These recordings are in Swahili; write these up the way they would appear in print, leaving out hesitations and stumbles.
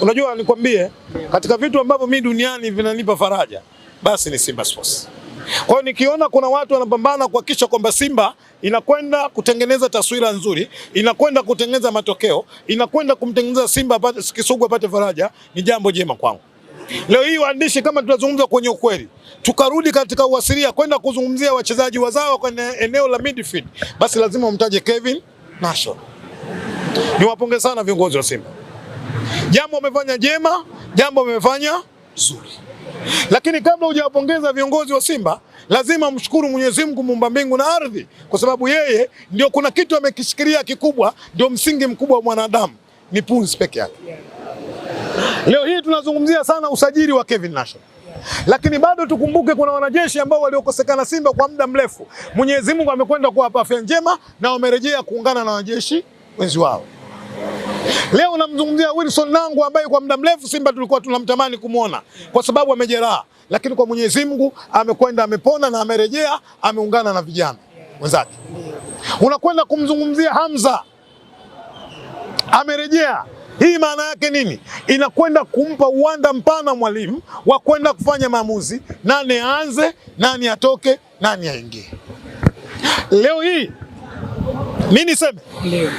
Unajua nikwambie, katika vitu ambavyo mimi duniani vinanipa faraja, basi ni Simba Sports. Kwa hiyo nikiona kuna watu wanapambana kuhakikisha kwamba Simba inakwenda kutengeneza taswira nzuri, inakwenda kutengeneza matokeo, inakwenda kumtengeneza Simba apate Kisugu apate faraja, ni jambo jema kwangu. Leo hii waandishi, kama tunazungumza kwenye ukweli, tukarudi katika uasilia kwenda kuzungumzia wachezaji wazao kwenye eneo la midfield, basi lazima umtaje Kevin Nation. Niwapongeze sana viongozi wa Simba. Jambo wamefanya jema, jambo wamefanya zuri. Lakini kabla hujawapongeza viongozi wa Simba, lazima mshukuru Mwenyezi Mungu muumba mbingu na ardhi, kwa sababu yeye ndio kuna kitu amekishikilia kikubwa, ndio msingi mkubwa wa mwanadamu, ni pumzi peke yake. Leo hii tunazungumzia sana usajili wa Kevin Nation. Lakini bado tukumbuke kuna wanajeshi ambao waliokosekana Simba kwa muda mrefu. Mwenyezi Mungu amekwenda kuwapa afya njema na wamerejea kuungana na wanajeshi wenzi wao. Leo namzungumzia Wilson Nangu ambaye kwa muda mrefu Simba tulikuwa tunamtamani kumuona kwa sababu amejeraha, lakini kwa Mwenyezi Mungu amekwenda amepona na amerejea ameungana na vijana wenzake. Unakwenda kumzungumzia Hamza, amerejea. Hii maana yake nini? Inakwenda kumpa uwanda mpana mwalimu wa kwenda kufanya maamuzi, nani aanze, nani atoke, nani aingie. Leo hii mimi niseme leo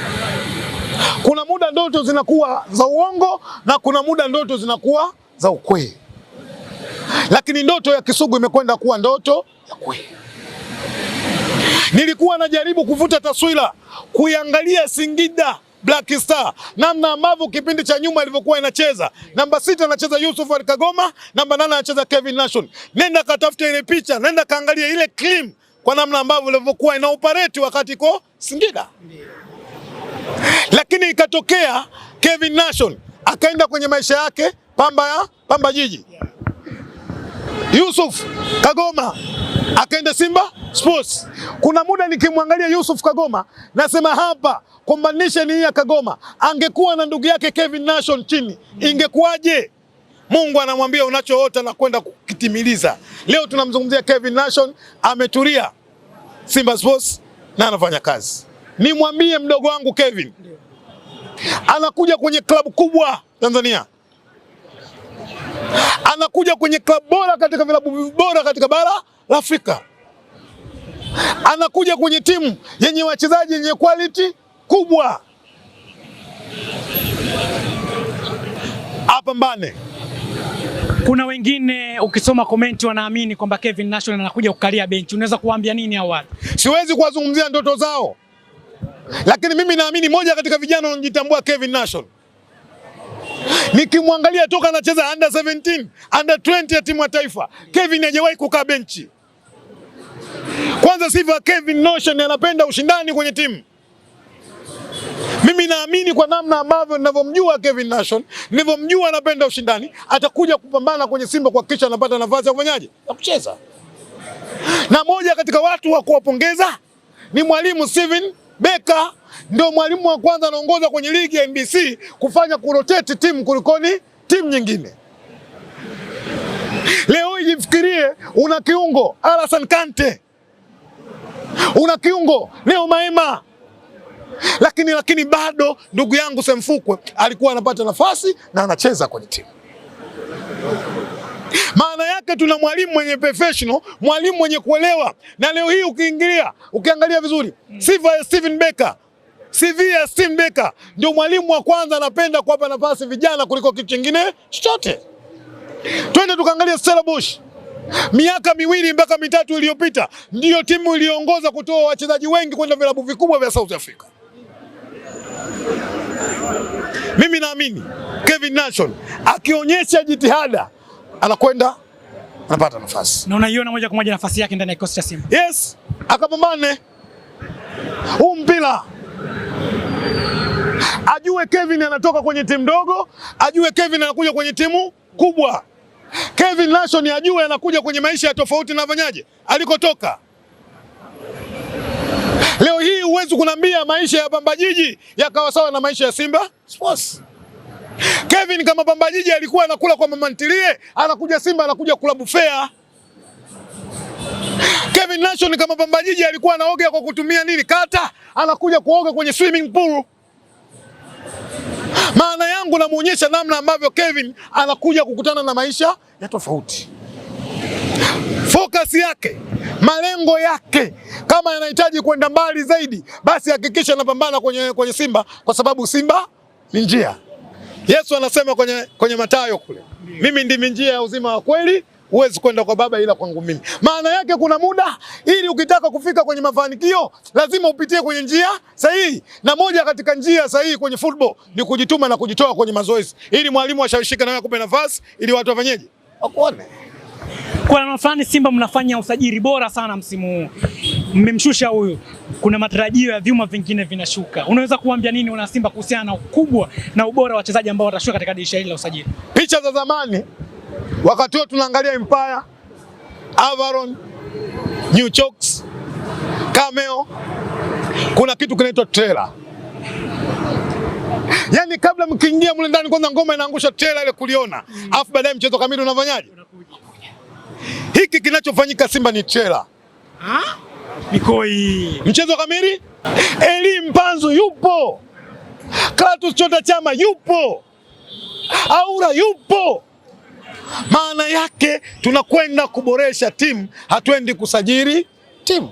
kuna muda ndoto zinakuwa za uongo na kuna muda ndoto zinakuwa za ukweli. Lakini ndoto ya Kisugu imekwenda kuwa ndoto ya kweli. Nilikuwa najaribu kuvuta taswira, kuiangalia Singida Black Star, namna ambavyo kipindi cha nyuma ilivyokuwa inacheza. Namba 6 anacheza Yusuf Al-Kagoma, namba 8 anacheza Kevin Nation. Nenda katafuta ile picha, nenda kaangalia ile claim kwa namna ambavyo ilivyokuwa ina operate wakati iko Singida. Lakini ikatokea Kevin Nation akaenda kwenye maisha yake Pamba Jiji. Yusuf Kagoma akaenda Simba Sports. Kuna muda nikimwangalia Yusuf Kagoma nasema hapa combination hii ya Kagoma angekuwa na ndugu yake Kevin Nation chini, ingekuwaje? Mungu anamwambia unachoota na kwenda kukitimiliza. Leo tunamzungumzia Kevin Nation, ametulia Simba Sports na anafanya kazi. Nimwambie mdogo wangu Kevin, anakuja kwenye klabu kubwa Tanzania, anakuja kwenye klabu bora katika vilabu bora katika bara la Afrika, anakuja kwenye timu yenye wachezaji yenye quality kubwa. Apambane. Kuna wengine ukisoma komenti wanaamini kwamba Kevin Nation anakuja kukalia benchi. Unaweza kuambia nini hao watu? Siwezi kuwazungumzia ndoto zao, lakini mimi naamini moja katika vijana wanajitambua Kevin Nation. Nikimwangalia toka anacheza under 17, under 20 ya timu ya taifa, Kevin hajawahi kukaa benchi. Kwanza sifa Kevin Nation anapenda ushindani kwenye timu. Mimi naamini kwa namna ambavyo ninavyomjua Kevin Nation, ninavyomjua anapenda ushindani, atakuja kupambana kwenye Simba kuhakikisha anapata nafasi ya kufanyaje? Ya kucheza. Na moja katika watu wa kuwapongeza ni mwalimu Steven Beka, ndio mwalimu wa kwanza anaongoza kwenye ligi ya NBC kufanya kurotate timu kulikoni timu nyingine. Leo jifikirie una kiungo Alasan Kante, una kiungo Leo Maema, lakini bado ndugu yangu Semfukwe alikuwa anapata nafasi na anacheza kwenye timu. Maana yake tuna mwalimu mwenye professional, mwalimu mwenye kuelewa. Na leo hii ukiangalia vizuri sifa ya Steven Beka, CV ya Steven Beka, ndio mwalimu wa kwanza anapenda kuwapa nafasi vijana kuliko kitu kingine chochote. Twende tukaangalia Stellenbosch. Miaka 2 mpaka 3 iliyopita ndio timu iliyoongoza kutoa wachezaji wengi kwenda vilabu vikubwa vya South Africa. Mimi naamini Kevin Nation akionyesha jitihada anakwenda anapata nafasi. Na unaiona moja kwa moja nafasi yake ndani ya kikosi cha Simba. Yes, akapambane. Huu mpira ajue Kevin anatoka kwenye timu ndogo, ajue Kevin anakuja kwenye timu kubwa. Kevin Nation ajue anakuja kwenye maisha ya tofauti na vanyaje alikotoka. Leo hii huwezi kunambia maisha ya Pamba Jiji yakawa sawa na maisha ya Simba Sports. Kevin kama Pamba Jiji alikuwa anakula kwa mama ntilie, anakuja Simba anakuja kula buffet. Kevin Nation kama Pamba Jiji alikuwa anaoga kwa kutumia nini? Kata, anakuja kuoga kwenye swimming pool. Maana yangu namuonyesha namna ambavyo Kevin anakuja kukutana na maisha ya tofauti. Focus yake, malengo yake, kama yanahitaji kwenda mbali zaidi, basi hakikisha anapambana kwenye Simba, kwa sababu Simba ni njia. Yesu anasema kwenye Mathayo kule, mimi ndimi njia ya uzima wa kweli, huwezi kwenda kwa Baba ila kwangu mimi. Maana yake kuna muda, ili ukitaka kufika kwenye mafanikio lazima upitie kwenye njia sahihi, na moja katika njia sahihi kwenye football ni kujituma na kujitoa kwenye mazoezi, ili mwalimu ashawishike na wewe akupe nafasi, ili watu wafanyeje, wakuone. Kwa nafani Simba mnafanya usajili bora sana msimu huu. Mmemshusha huyu. Kuna matarajio ya vyuma vingine vinashuka. Unaweza kuambia nini wana Simba kuhusiana na ukubwa na ubora wa wachezaji ambao watashuka katika dirisha hili la usajili? Picha za zamani wakati huo tunaangalia Empire, Avalon, New Chokes, Cameo, kuna kitu kinaitwa trailer. Yaani kabla mkiingia mle ndani kwanza ngoma inaangusha trailer ile kuliona. Alafu baadaye mchezo kamili unafanyaje? Hiki kinachofanyika Simba ni trailer. Mikoi. Mchezo kamili? Eli Mpanzu yupo. Clatous Chota Chama yupo. Aura yupo. Maana yake tunakwenda kuboresha timu, hatuendi kusajili timu.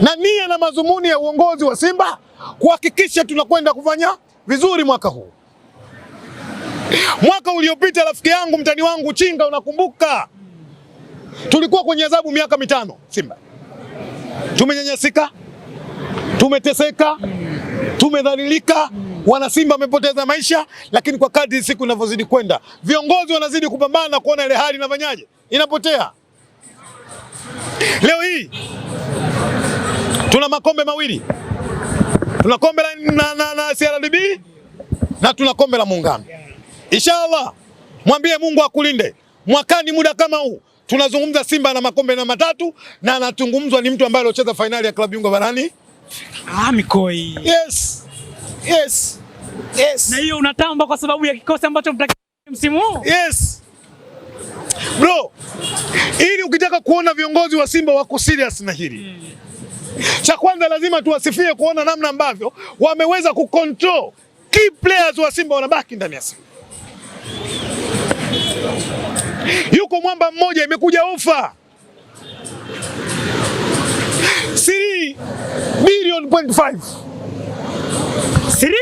Na nia na mazumuni ya uongozi wa Simba kuhakikisha tunakwenda kufanya vizuri mwaka huu. Mwaka uliopita rafiki yangu, mtani wangu Chinga, unakumbuka? Tulikuwa kwenye adhabu miaka 5 Simba. Tumenyanyasika, tumeteseka, tumedhalilika, wana Simba wamepoteza maisha, lakini kwa kadri siku inavyozidi kwenda, viongozi wanazidi kupambana kuona ile hali inafanyaje, inapotea. Leo hii tuna makombe mawili. Tuna kombe na CRDB na tuna kombe la Muungano. Inshallah, mwambie Mungu akulinde. Mwakani muda kama huu tunazungumza Simba na makombe na 3, na anatungumzwa ni mtu ambaye aliocheza finali ya klabu bingwa barani. Mikoi. Yes. Yes. Yes. Na hiyo unatamba kwa sababu ya kikosi ambacho mtaki msimu huu? Yes. Bro, ili ukitaka kuona viongozi wa Simba wako serious na hili. Cha kwanza lazima tuwasifie kuona namna ambavyo wameweza kucontrol key players wa Simba wanabaki ndani ya Simba. Yuko mwamba mmoja imekuja ofa 3 billion point 5. 3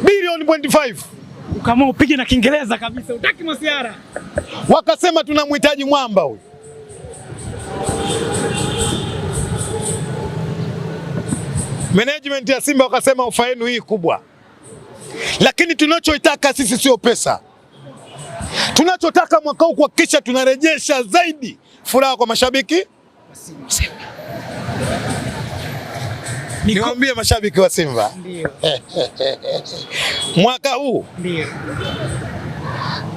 billion point 5. Kama upige na Kiingereza kabisa, utaki masiara. Wakasema tunamhitaji mwamba huyu. Management ya Simba wakasema ofa yenu hii kubwa. Lakini tunachoitaka sisi sio pesa. Tunachotaka mwaka huu kuhakikisha tunarejesha zaidi furaha kwa mashabiki. Niwaambie mashabiki wa Simba. Ndio. Mwaka huu. Ndio.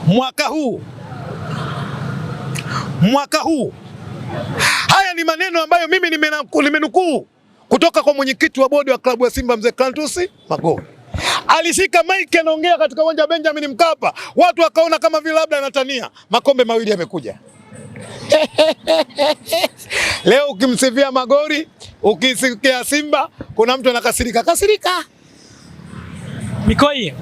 Mwaka huu. Haya ni maneno ambayo mimi nimenukuu kutoka kwa mwenyekiti wa bodi wa klabu ya Simba mzee Clatous Magori. Alishika mic anaongea katika uwanja wa Benjamin Mkapa. Watu wakaona kama vile labda anatania. Makombe mawili yamekuja. Leo ukimsifia Magori, ukisikia Simba, kuna mtu anakasirika. Kasirika. Mikoi,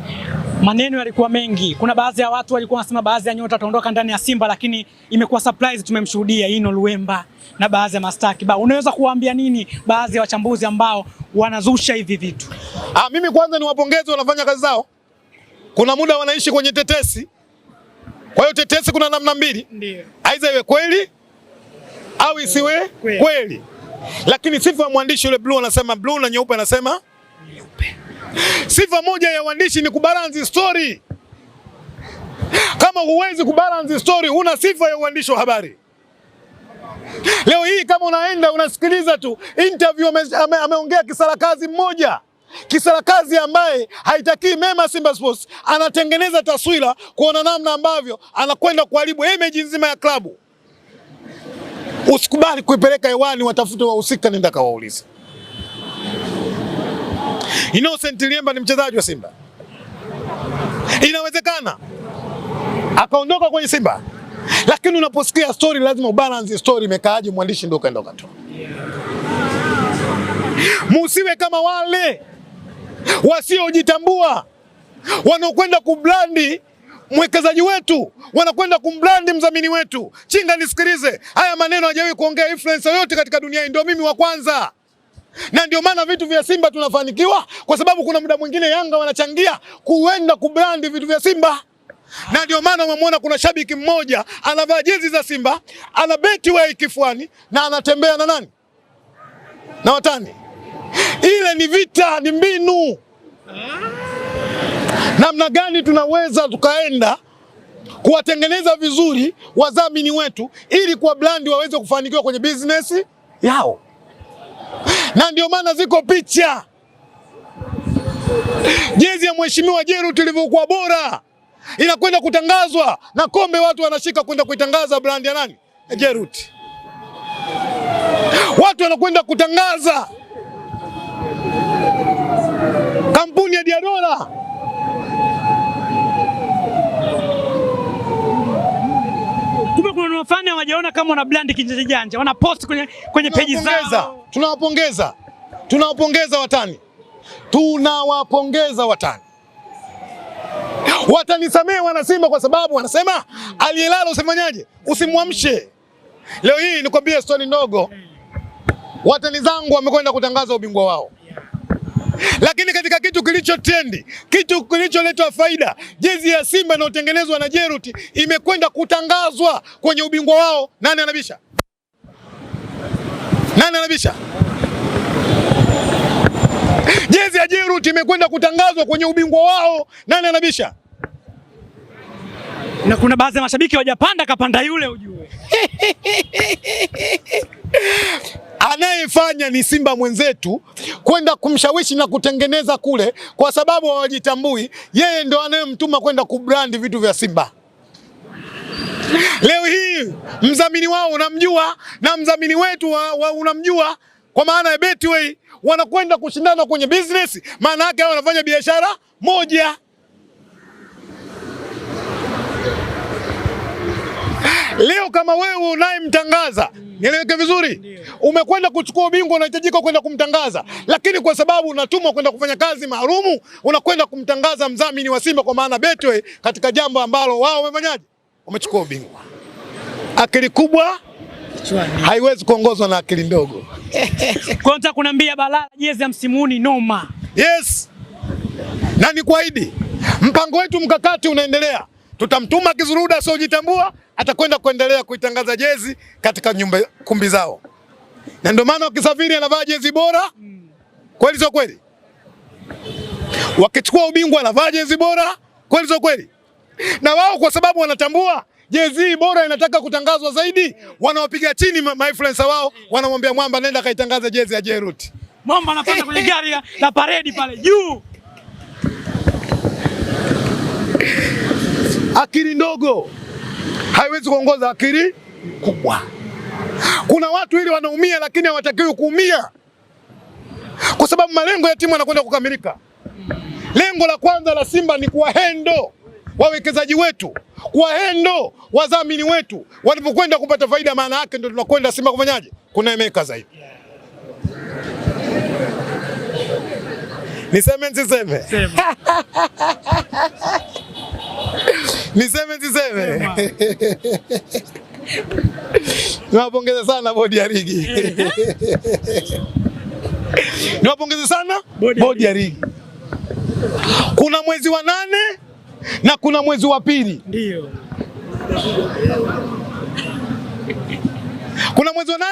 maneno yalikuwa mengi. Kuna baadhi ya watu walikuwa wanasema baadhi ya nyota wataondoka ndani ya Simba, lakini imekuwa surprise, tumemshuhudia Ino Luemba na baadhi ya mastaa kibao. Unaweza kuwaambia nini baadhi ya wachambuzi ambao wanazusha hivi vitu? Mimi kwanza ni wapongeze, wanafanya kazi zao. Kuna muda wanaishi kwenye tetesi. Kwa hiyo tetesi kuna namna mbili. Ndio. Aidha iwe kweli au isiwe kweli. Lakini sifa ya mwandishi yule blue anasema blue na nyeupe anasema nyeupe. Sifa moja ya waandishi ni kubalance story. Kama huwezi kubalance story, huna sifa ya uandishi wa habari. Leo hii kama unaenda unasikiliza tu interview, ameongea Kisarakazi mmoja. Kisarakazi ambaye haitakii mema Simba Sports, anatengeneza taswira kuona namna ambavyo anakwenda kuharibu image nzima ya klabu. Usikubali kuipeleka hewani, watafute wahusika, nenda kawaulize. Innocent Liemba ni mchezaji wa Simba. Inawezekana akaondoka kwenye Simba. Lakini unaposikia story lazima ubalance story imekaaje, mwandishi ndio kaenda tu. Musiwe kama wale wasiojitambua, wanaokwenda kublandi mwekezaji wetu, wanakwenda kumblandi mdhamini wetu. Chinga, nisikilize, haya maneno hajawahi kuongea influencer yote katika dunia hii, ndio mimi wa kwanza. Na ndio maana vitu vya Simba tunafanikiwa, kwa sababu kuna muda mwingine Yanga wanachangia kuenda kubrandi vitu vya Simba. Na ndio maana umemwona kuna shabiki mmoja anavaa jezi za Simba, ana Betway kifuani na anatembea na nani? Na watani. Ile ni vita, ni mbinu. Namna gani tunaweza tukaenda kuwatengeneza vizuri wadhamini wetu ili kwa brandi waweze kufanikiwa kwenye business yao. Na ndio maana ziko picha jezi ya Mheshimiwa Jerut ilivyokuwa bora inakwenda kutangazwa na kombe, watu wanashika kwenda kuitangaza brandi ya nani? Jerut. Watu wanakwenda kutangaza kampuni ya Diadora. Kuna wafanya hawajaona kama wana brand kijanja janja, wana post kwenye page zao. Tunawapongeza watani. Watanisamee wana Simba kwa sababu wanasema aliyelala usifanyaje? Usimwamshe. Leo hii nikwambie story ndogo. Watani zangu wamekwenda kutangaza ubingwa wao. Lakini katika kitu kilichotendi, kitu kilicholetwa faida, jezi ya Simba inayotengenezwa na Jerut imekwenda kutangazwa kwenye ubingwa wao. Nani anabisha? Nani anabisha? Jezi ya Jerut imekwenda kutangazwa kwenye ubingwa wao. Nani anabisha? Na kuna baadhi ya mashabiki wajapanda kapanda yule ujue. Anayefanya ni Simba mwenzetu kwenda kumshawishi na kutengeneza kule, kwa sababu hawajitambui. Yeye ndo anayemtuma kwenda kubrandi vitu vya Simba. Leo hii mdhamini wao unamjua na mdhamini wetu unamjua, kwa maana ya Betway, wanakwenda kushindana kwenye business, maana yake wanafanya biashara moja. Leo kama wewe unayemtangaza, nieleweke vizuri, umekwenda kuchukua ubingwa, unahitajika kwenda kumtangaza, lakini kwa sababu unatumwa kwenda kufanya kazi maalumu, unakwenda kumtangaza mdhamini wa Simba, kwa maana Betway, katika jambo ambalo wao wamefanyaje? Wamechukua ubingwa. Akili kubwa haiwezi kuongozwa na akili ndogo. Kwanza kunambia Balala jezi ya msimuni noma. Yes. Na ni kuahidi, mpango wetu mkakati unaendelea. Tutamtuma Kizuruda asiojitambua, atakwenda kuendelea kuitangaza jezi katika kumbi zao. Na ndio maana wakisafiri anavaa jezi bora. Kweli sio kweli? Wakichukua ubingwa anavaa jezi bora. Kweli sio kweli? Na wao kwa sababu wanatambua jezi bora inataka kutangazwa zaidi, wanawapiga chini influencer wao, wanamwambia Mwamba nenda kaitangaza jezi ya Jerut. Mwamba anapanda kwenye gari la paredi pale juu. Akili ndogo haiwezi kuongoza akili kubwa. Kuna watu ili wanaumia lakini hawatakiwi kuumia, kwa sababu malengo ya timu yanakwenda kukamilika. Lengo la kwanza la Simba ni kuwahendo wawekezaji wetu, kuwahendo wadhamini wetu. Walipokwenda kupata faida, maana yake ndio tunakwenda Simba kufanyaje? Kunemeka zaidi. Niseme nisiseme? Sema. Niseme nisiseme? Niwapongeze sana bodi ya ligi. Niwapongeze sana bodi ya ligi. Kuna mwezi wa 8 na kuna mwezi wa 2. Ndio. Kuna mwezi wa 8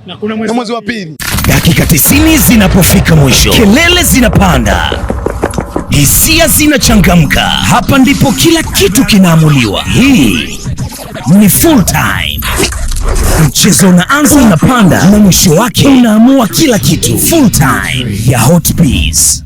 na kuna mwezi wa 2. Dakika 90 zinapofika mwisho, kelele zinapanda, hisia zinachangamka. Hapa ndipo kila kitu kinaamuliwa. Hii ni full time. Mchezo unaanza, unapanda na mwisho wake unaamua kila kitu. Full time ya Hotbiz.